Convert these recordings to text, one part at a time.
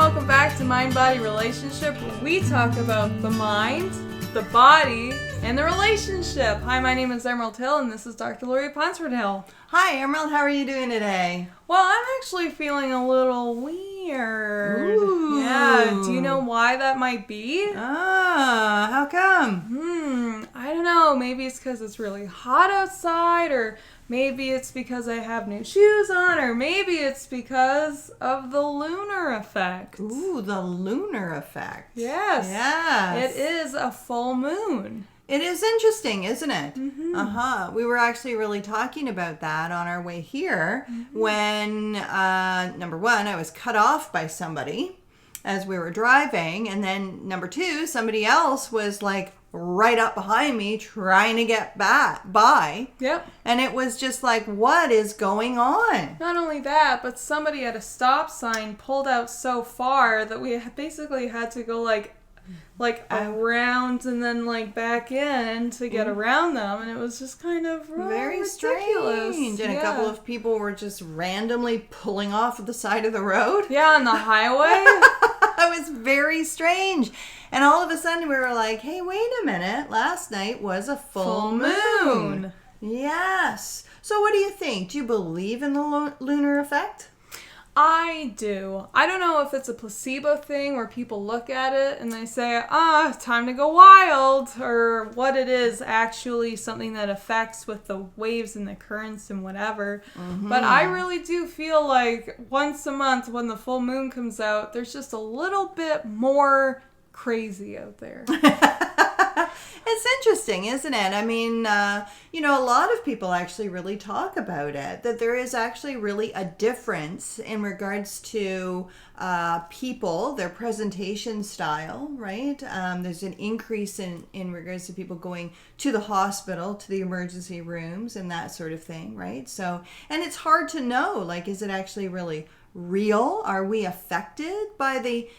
welcome back to Mind Body Relationship, where we talk about the mind, the body, and the relationship. Hi, my name is Emerald Hill, and this is Dr. Laurie Hill. Hi, Emerald. How are you doing today? Well, I'm actually feeling a little weird. Ooh. Yeah, do you know why that might be? How come? I don't know. Maybe it's because it's really hot outside, or maybe it's because I have new shoes on, or maybe it's because of the lunar effect. Ooh, the lunar effect. Yes. Yes. It is a full moon. It is interesting, isn't it? Mm-hmm. We were actually really talking about that on our way here when, number one, I was cut off by somebody as we were driving. And then number two, somebody else was like right up behind me trying to get by. Yep. And it was just like, what is going on? Not only that, but somebody at a stop sign pulled out so far that we basically had to go like around and then like back in to get around them, and it was just kind of very ridiculous. Strange. And a couple of people were just randomly pulling off the side of the road. Yeah, on the highway. It was very strange. And all of a sudden we were like, hey, wait a minute. Last night was a full moon. Yes. So what do you think? Do you believe in the lunar effect? I do. I don't know if it's a placebo thing where people look at it and they say, time to go wild, or what it is actually something that affects with the waves and the currents and whatever. Mm-hmm. But I really do feel like once a month when the full moon comes out, there's just a little bit more crazy out there. It's interesting, isn't it? I mean, a lot of people actually really talk about it, that there is actually really a difference in regards to people, their presentation style, right? There's an increase in regards to people going to the hospital, to the emergency rooms and that sort of thing, right? So, and it's hard to know, like, is it actually really real? Are we affected by the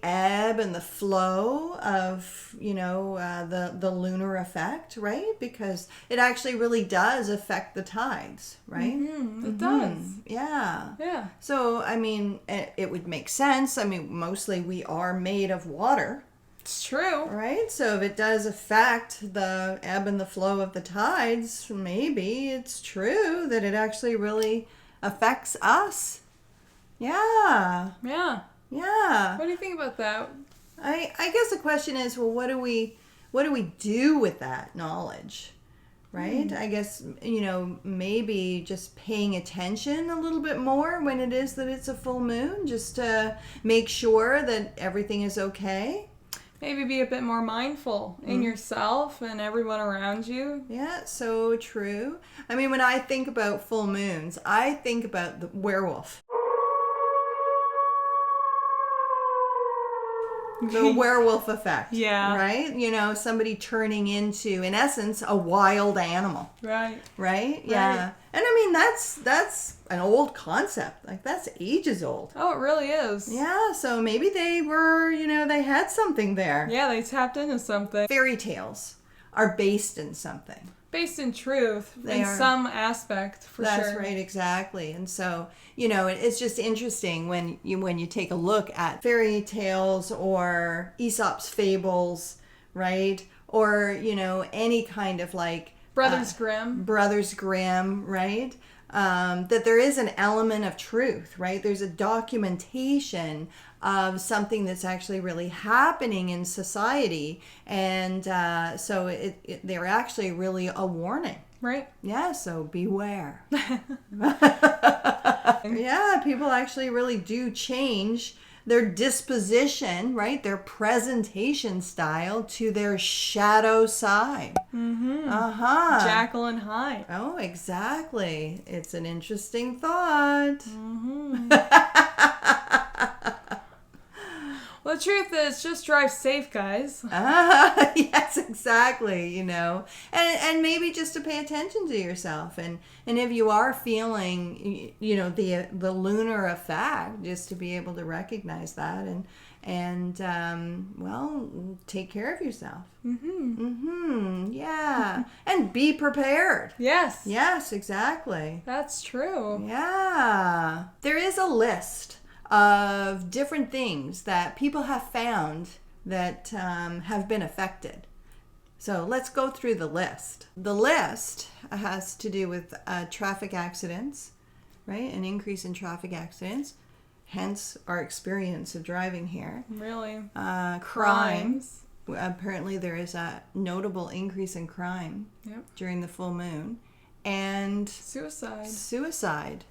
ebb and the flow of, the lunar effect, right? Because it actually really does affect the tides, right? Mm-hmm. It does. Yeah. Yeah. So, I mean, it would make sense. I mean, mostly we are made of water. It's true. Right? So if it does affect the ebb and the flow of the tides, maybe it's true that it actually really affects us. Yeah. Yeah. Yeah. What do you think about that? I guess the question is, well, what do we do with that knowledge? Right? I guess, maybe just paying attention a little bit more when it is that it's a full moon, just to make sure that everything is okay. Maybe be a bit more mindful in yourself and everyone around you. Yeah, so true. I mean, when I think about full moons, I think about the werewolf. The werewolf effect. Yeah. Right? Somebody turning into, in essence, a wild animal. Right. Right? Yeah. Right. And I mean, that's an old concept. Like, that's ages old. Oh, it really is. Yeah, so maybe they were, they had something there. Yeah, they tapped into something. Fairy tales are based in something. Based in truth, They are. some aspect, for sure. That's right, exactly. And so, it's just interesting when you take a look at fairy tales or Aesop's fables, right? Or, any kind of like... Brothers Grimm, right? That there is an element of truth, right? There's a documentation of something that's actually really happening in society. And so they're actually really a warning. Right? Yeah, so beware. Yeah, people actually really do change their disposition, right? Their presentation style to their shadow side. Mm-hmm. Jekyll and Hyde. Oh, exactly. It's an interesting thought. Mm-hmm. Well, the truth is, just drive safe, guys. Yes, exactly, And maybe just to pay attention to yourself. And if you are feeling, the lunar effect, just to be able to recognize that and take care of yourself. Yeah. And be prepared. Yes. Yes, exactly. That's true. Yeah. There is a list of different things that people have found that have been affected. So let's go through the list. The list has to do with traffic accidents, right? An increase in traffic accidents, hence our experience of driving here. Really? Crimes. Apparently there is a notable increase in crime during the full moon. And suicide.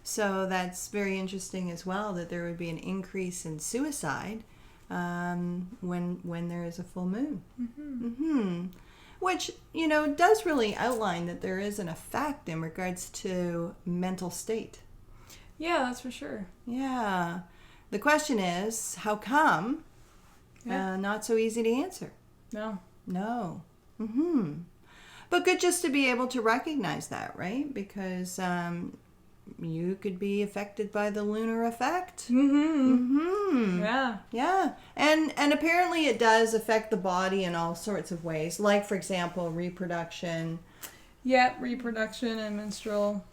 So that's very interesting as well, that there would be an increase in suicide when there is a full moon. Which, does really outline that there is an effect in regards to mental state. Yeah, that's for sure. Yeah. The question is, how come? Not so easy to answer. No. But good just to be able to recognize that, right? Because you could be affected by the lunar effect. Yeah. And apparently it does affect the body in all sorts of ways. Like, for example, reproduction. Yeah, reproduction and menstrual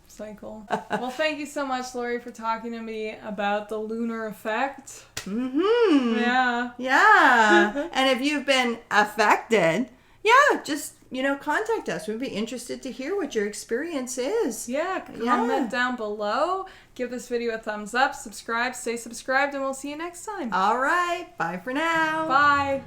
cycle. Well, thank you so much, Laurie, for talking to me about the lunar effect. Yeah. And if you've been affected, just contact us. We'd be interested to hear what your experience is. Comment down below. Give this video a thumbs up. Subscribe. Stay subscribed, and we'll see you next time. All right. Bye for now. Bye.